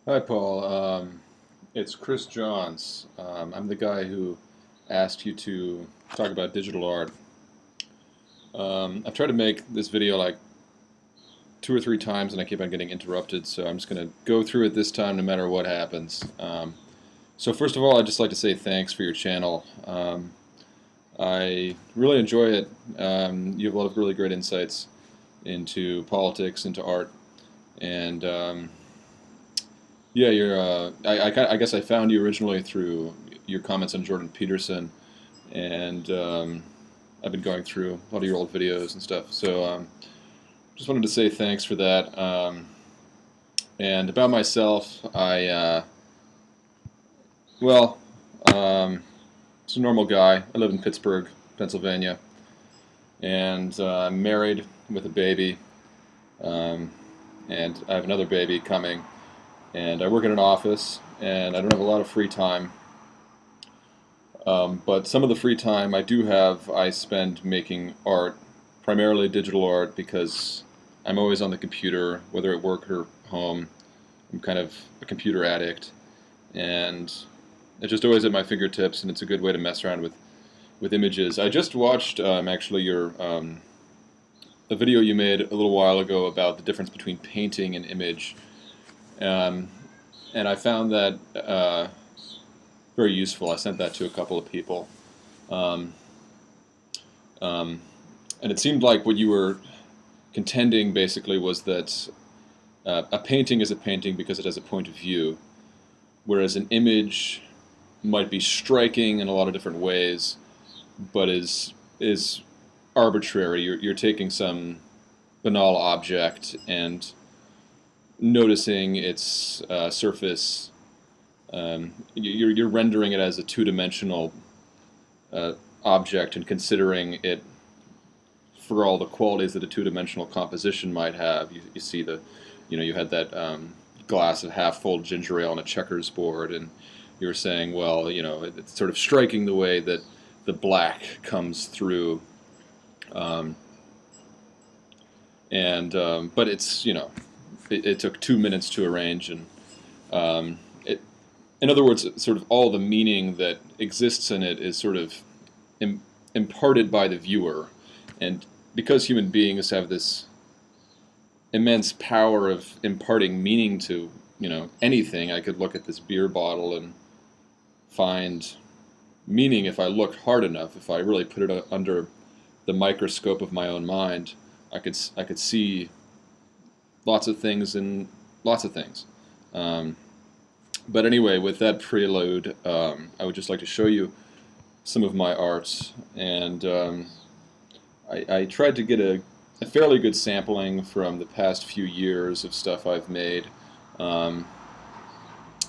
Hi, Paul. It's Chris Johns. I'm the guy who asked you to talk about digital art. I've tried to make this video like two or three times and I keep on getting interrupted, so I'm just going to go through it this time no matter what happens. So first of all, I'd just like to say thanks for your channel. I really enjoy it. You have a lot of really great insights into politics, into art, and yeah, I guess I found you originally through your comments on Jordan Peterson, and I've been going through a lot of your old videos and stuff. So just wanted to say thanks for that. And about myself, well, just a normal guy. I live in Pittsburgh, Pennsylvania, and I'm married with a baby, um, and I have another baby coming. And I work in an office, and I don't have a lot of free time. But some of the free time I do have, I spend making art, primarily digital art, because I'm always on the computer, whether at work or home. I'm kind of a computer addict, and it's just always at my fingertips, and it's a good way to mess around with images. I just watched actually a video you made a little while ago about the difference between painting and image. Um, and I found that very useful. I sent that to a couple of people. Um, um, and it seemed like what you were contending basically was that a painting is a painting because it has a point of view, whereas an image might be striking in a lot of different ways, but is arbitrary. You're taking some banal object and noticing its surface. You're rendering it as a two-dimensional object and considering it for all the qualities that a two-dimensional composition might have. You see you had that glass of half-full ginger ale on a checkers board, and you were saying, well, it's sort of striking the way that the black comes through, but it took 2 minutes to arrange, and in other words, sort of all the meaning that exists in it is sort of imparted by the viewer, and because human beings have this immense power of imparting meaning to anything, I could look at this beer bottle and find meaning if I looked hard enough. If I really put it under the microscope of my own mind, I could see lots of things in lots of things. But anyway, with that prelude, I would just like to show you some of my art, and I tried to get a fairly good sampling from the past few years of stuff I've made, and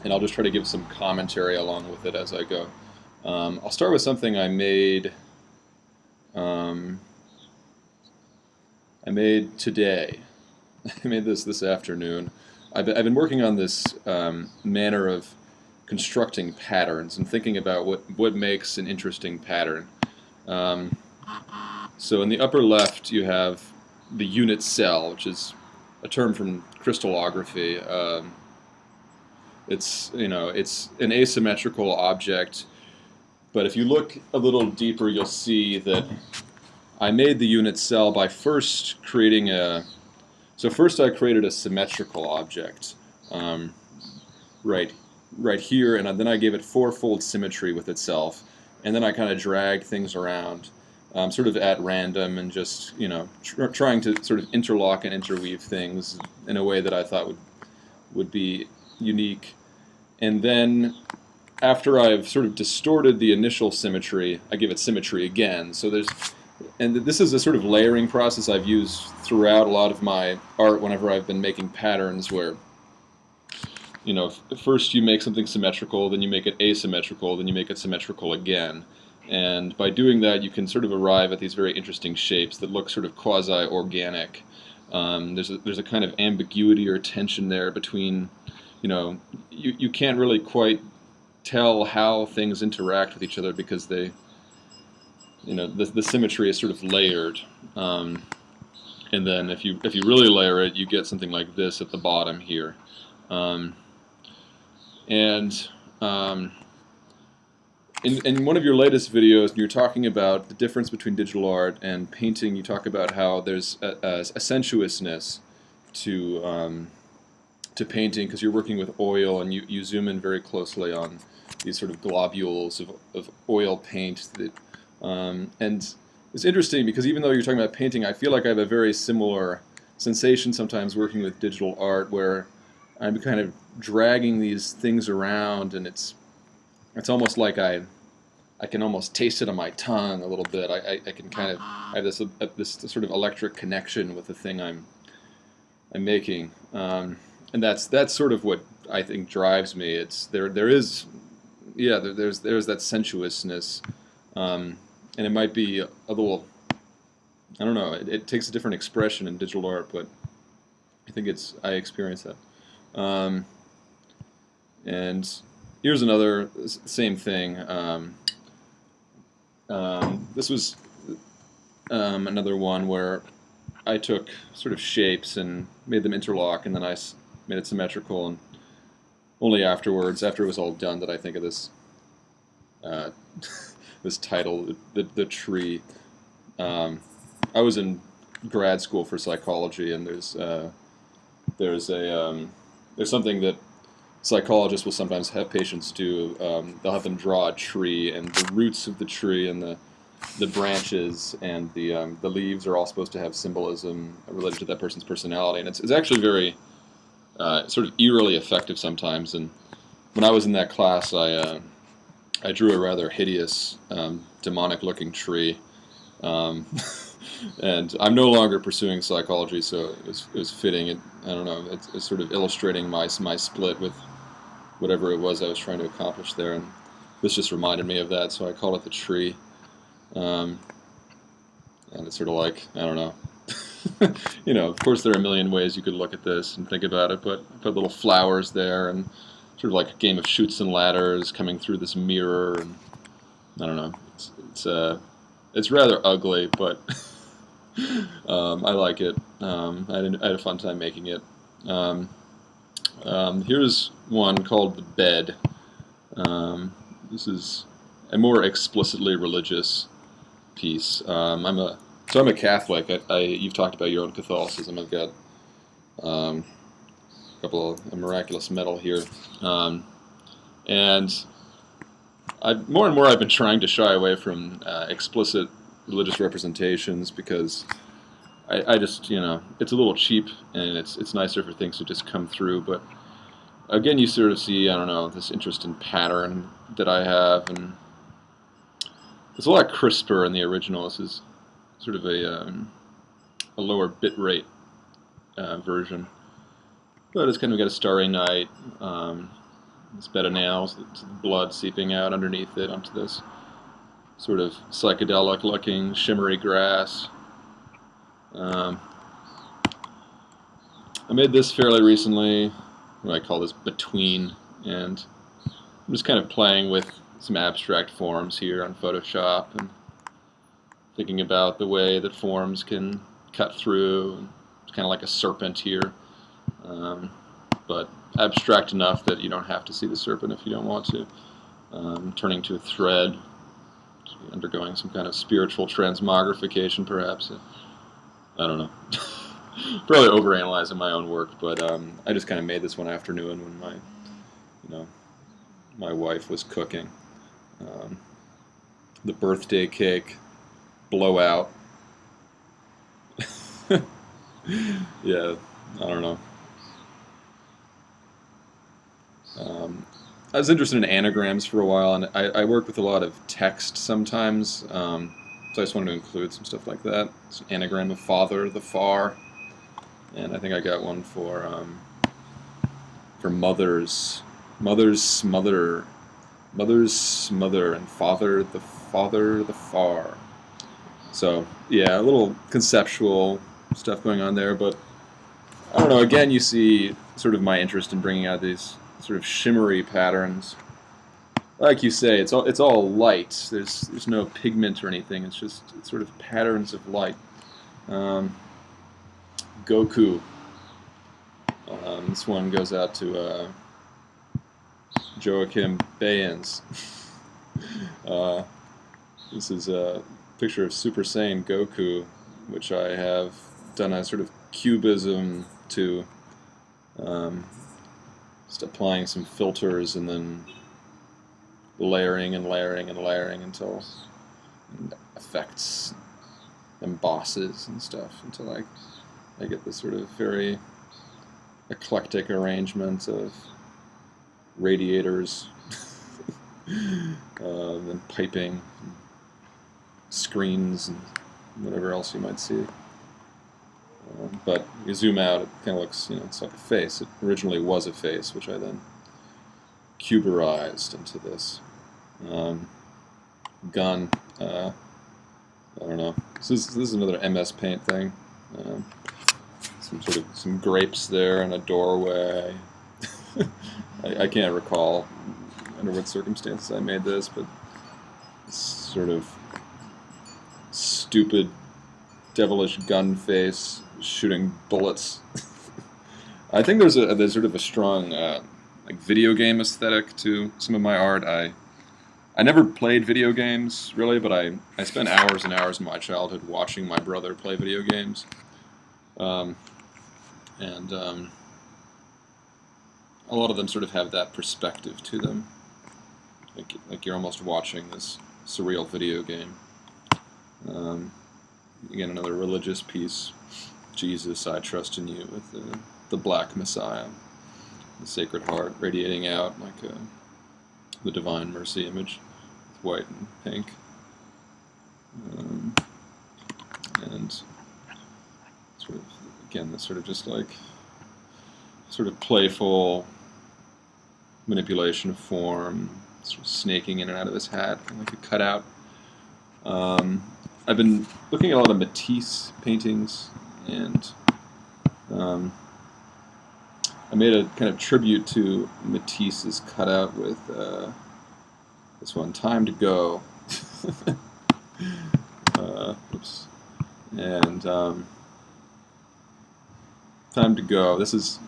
I'll just try to give some commentary along with it as I go. I'll start with something I made today. I made this afternoon. I've been working on this manner of constructing patterns and thinking about what makes an interesting pattern. So in the upper left you have the unit cell, which is a term from crystallography. It's an asymmetrical object, but if you look a little deeper, you'll see that I made the unit cell by first creating So first I created a symmetrical object, right here, and then I gave it fourfold symmetry with itself, and then I kind of dragged things around, sort of at random, and just trying to sort of interlock and interweave things in a way that I thought would be unique. And then after I've sort of distorted the initial symmetry, I give it symmetry again. So this is a sort of layering process I've used throughout a lot of my art whenever I've been making patterns where, first you make something symmetrical, then you make it asymmetrical, then you make it symmetrical again. And by doing that, you can sort of arrive at these very interesting shapes that look sort of quasi-organic. There's a kind of ambiguity or tension there between, you can't really quite tell how things interact with each other because they, the symmetry is sort of layered, and then if you really layer it, you get something like this at the bottom here. And in one of your latest videos, you're talking about the difference between digital art and painting. You talk about how there's a sensuousness to painting because you're working with oil, and you zoom in very closely on these sort of globules of oil paint. That, and it's interesting because even though you're talking about painting, I feel like I have a very similar sensation sometimes working with digital art, where I'm kind of dragging these things around, and it's almost like I can almost taste it on my tongue a little bit. I can kind of I have this sort of electric connection with the thing I'm making, and that's sort of what I think drives me. It's there's that sensuousness, and it might be a little, I don't know. It takes a different expression in digital art, but I think I experience that. And here's another same thing. This was another one where I took sort of shapes and made them interlock, and then I made it symmetrical. And only afterwards, after it was all done, did I think of this this title, the tree. I was in grad school for psychology, and there's something that psychologists will sometimes have patients do. They'll have them draw a tree, and the roots of the tree and the branches and the leaves are all supposed to have symbolism related to that person's personality, and it's actually very sort of eerily effective sometimes. And when I was in that class, I drew a rather hideous, demonic-looking tree. And I'm no longer pursuing psychology, so it was fitting. I don't know. It's sort of illustrating my split with whatever it was I was trying to accomplish there, and this just reminded me of that, so I called it the tree. And it's sort of like, I don't know. You know, of course there are a million ways you could look at this and think about it, but I put little flowers there, and sort of like a game of chutes and ladders coming through this mirror, and I don't know. It's rather ugly, but I like it. I had a fun time making it. Here's one called The Bed. This is a more explicitly religious piece. I'm a Catholic. You've talked about your own Catholicism. I've got a couple of miraculous medal here, and more and more I've been trying to shy away from explicit religious representations, because I just, you know, it's a little cheap, and it's nicer for things to just come through. But again, you sort of see, I don't know, this interest in pattern that I have, and it's a lot crisper in the original. This is sort of a lower bit rate version, but it's kind of got a starry night. This bed of nails, blood seeping out underneath it onto this sort of psychedelic-looking shimmery grass. I made this fairly recently. What I call this between, and I'm just kind of playing with some abstract forms here on Photoshop and thinking about the way that forms can cut through. It's kind of like a serpent here, but abstract enough that you don't have to see the serpent if you don't want to. Turning to a thread, undergoing some kind of spiritual transmogrification, perhaps. I don't know. Probably overanalyzing my own work, but I just kind of made this one afternoon when my wife was cooking. The birthday cake blowout. Yeah, I don't know. I was interested in anagrams for a while, and I work with a lot of text sometimes, so I just wanted to include some stuff like that. It's an anagram of father, the far, and I think I got one for mothers, smother, and father, the far. So yeah, a little conceptual stuff going on there, but I don't know. Again, you see sort of my interest in bringing out these sort of shimmery patterns. Like you say, it's all light. There's no pigment or anything. It's sort of patterns of light. Goku. This one goes out to Joachim Bayans. uh, this is a picture of Super Saiyan Goku, which I have done a sort of cubism to, just applying some filters and then layering and layering and layering until it affects embosses and stuff until I get this sort of very eclectic arrangement of radiators, and piping, screens, and whatever else you might see. But you zoom out, it kind of looks, it's like a face. It originally was a face, which I then cuberized into this gun. I don't know. This is another MS Paint thing. Some grapes there and a doorway. I can't recall under what circumstances I made this, but this sort of stupid, devilish gun face shooting bullets. I think there's sort of a strong like video game aesthetic to some of my art. I never played video games really, but I spent hours and hours of my childhood watching my brother play video games. And a lot of them sort of have that perspective to them, like you're almost watching this surreal video game. Again, another religious piece. Jesus, I trust in you, with the Black Messiah, the Sacred Heart radiating out like the Divine Mercy image, with white and pink. And sort of, again, this sort of just like sort of playful manipulation of form, sort of snaking in and out of his hat, kind of like a cutout. I've been looking at a lot of Matisse paintings, and I made a kind of tribute to Matisse's cutout with this one, Time to Go. Oops. And Time to Go. This is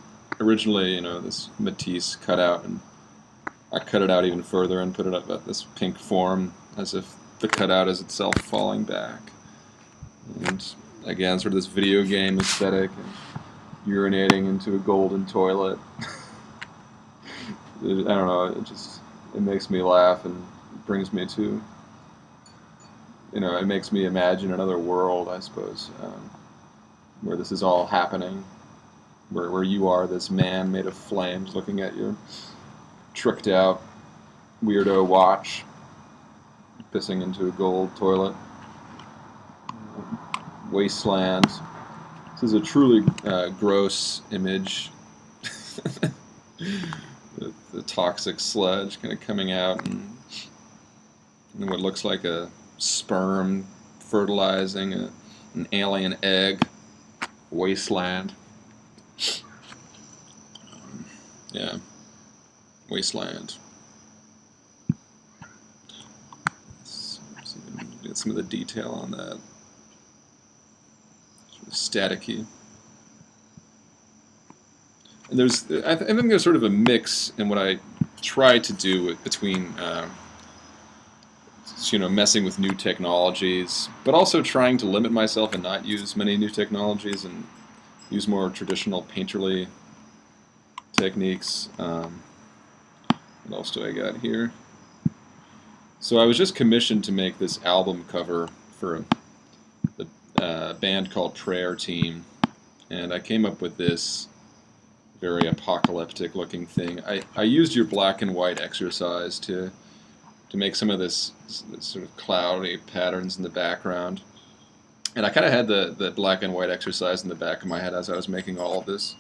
originally, this Matisse cutout, and I cut it out even further and put it up at this pink form, as if the cutout is itself falling back. And again, sort of this video game aesthetic, and urinating into a golden toilet. I don't know, it makes me laugh and brings me to, it makes me imagine another world, I suppose, where this is all happening, where you are this man made of flames looking at your tricked out weirdo watch, pissing into a gold toilet. Wasteland. This is a truly gross image. the toxic sludge kind of coming out, and what looks like a sperm fertilizing an alien egg. Wasteland. Yeah. Wasteland. Let's see if we can get some of the detail on that. Sort of staticky. And I think there's sort of a mix in what I try to do between, messing with new technologies, but also trying to limit myself and not use many new technologies and use more traditional painterly techniques. What else do I got here? So I was just commissioned to make this album cover for a band called Prayer Team, and I came up with this very apocalyptic looking thing. I used your black and white exercise to make some of this sort of cloudy patterns in the background. And I kind of had the black and white exercise in the back of my head as I was making all of this.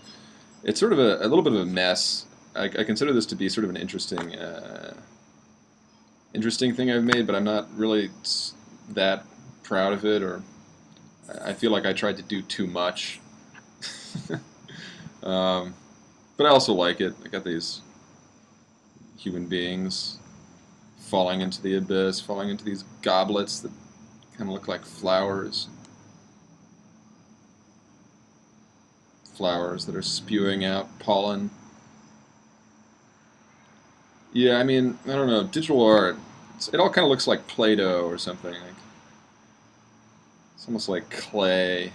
It's sort of a little bit of a mess. I consider this to be sort of an interesting thing I've made, but I'm not really that proud of it, or I feel like I tried to do too much. But I also like it. I got these human beings falling into the abyss, falling into these goblets that kind of look like flowers. Flowers that are spewing out pollen. Yeah, I mean, I don't know, digital art. It all kind of looks like Play-Doh or something. Like, it's almost like clay.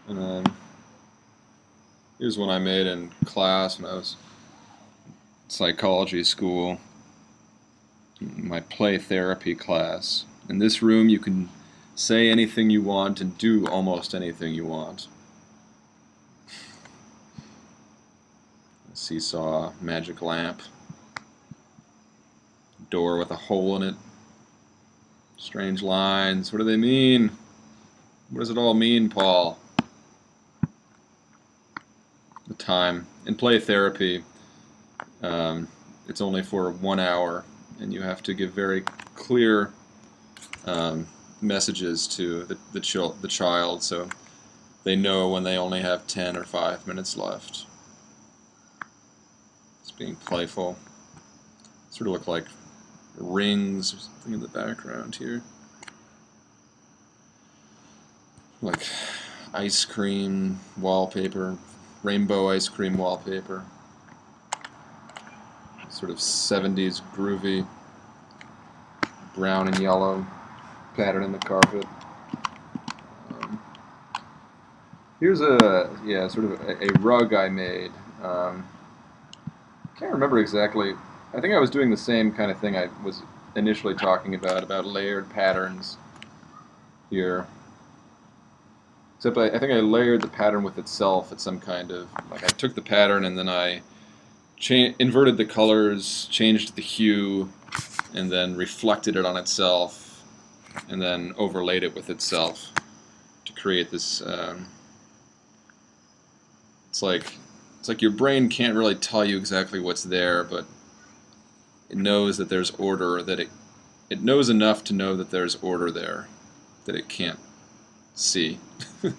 And then here's one I made in class when I was in psychology school, my play therapy class. In this room, you can say anything you want and do almost anything you want. Seesaw, magic lamp, door with a hole in it, strange lines. What do they mean? What does it all mean, Paul? The time. In play therapy, it's only for 1 hour, and you have to give very clear messages to the child, so they know when they only have 10 or 5 minutes left. It's being playful. Sort of look like rings or something in the background here. Like ice cream wallpaper, rainbow ice cream wallpaper. Sort of 70s groovy brown and yellow pattern in the carpet. Here's sort of a rug I made. Can't remember exactly. I think I was doing the same kind of thing I was initially talking about layered patterns here. Except I think I layered the pattern with itself at some kind of, like I took the pattern and then I inverted the colors, changed the hue, and then reflected it on itself, and then overlaid it with itself to create this. It's like your brain can't really tell you exactly what's there, but it knows that there's order. That it knows enough to know that there's order there, that it can't see. If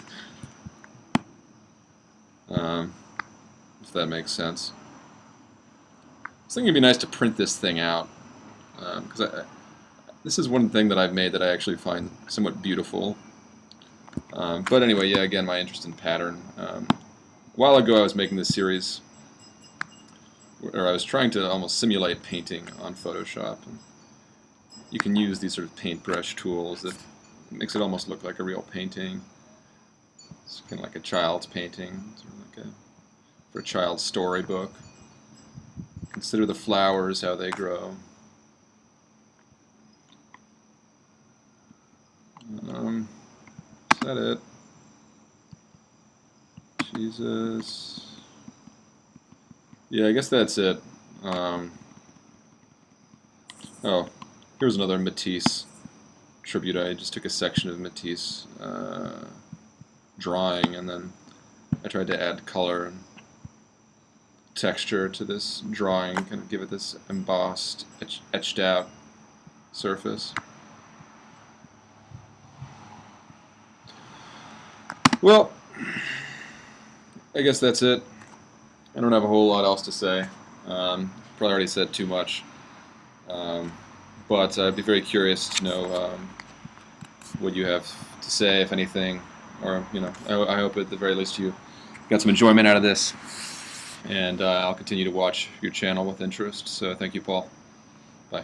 that makes sense. I was thinking it'd be nice to print this thing out, because this is one thing that I've made that I actually find somewhat beautiful. But anyway, yeah, again, my interest in pattern. A while ago I was making this series where I was trying to almost simulate painting on Photoshop. And you can use these sort of paintbrush tools that makes it almost look like a real painting. It's kind of like a child's painting, sort of like for a child's storybook. Consider the flowers, how they grow. Is that it? Jesus. Yeah, I guess that's it. Oh, here's another Matisse tribute. I just took a section of Matisse drawing, and then I tried to add color and texture to this drawing, kind of give it this embossed, etched out surface. Well, I guess that's it. I don't have a whole lot else to say. Probably already said too much. But I'd be very curious to know what you have to say, if anything. Or, I hope at the very least you got some enjoyment out of this. And I'll continue to watch your channel with interest. So thank you, Paul. Bye.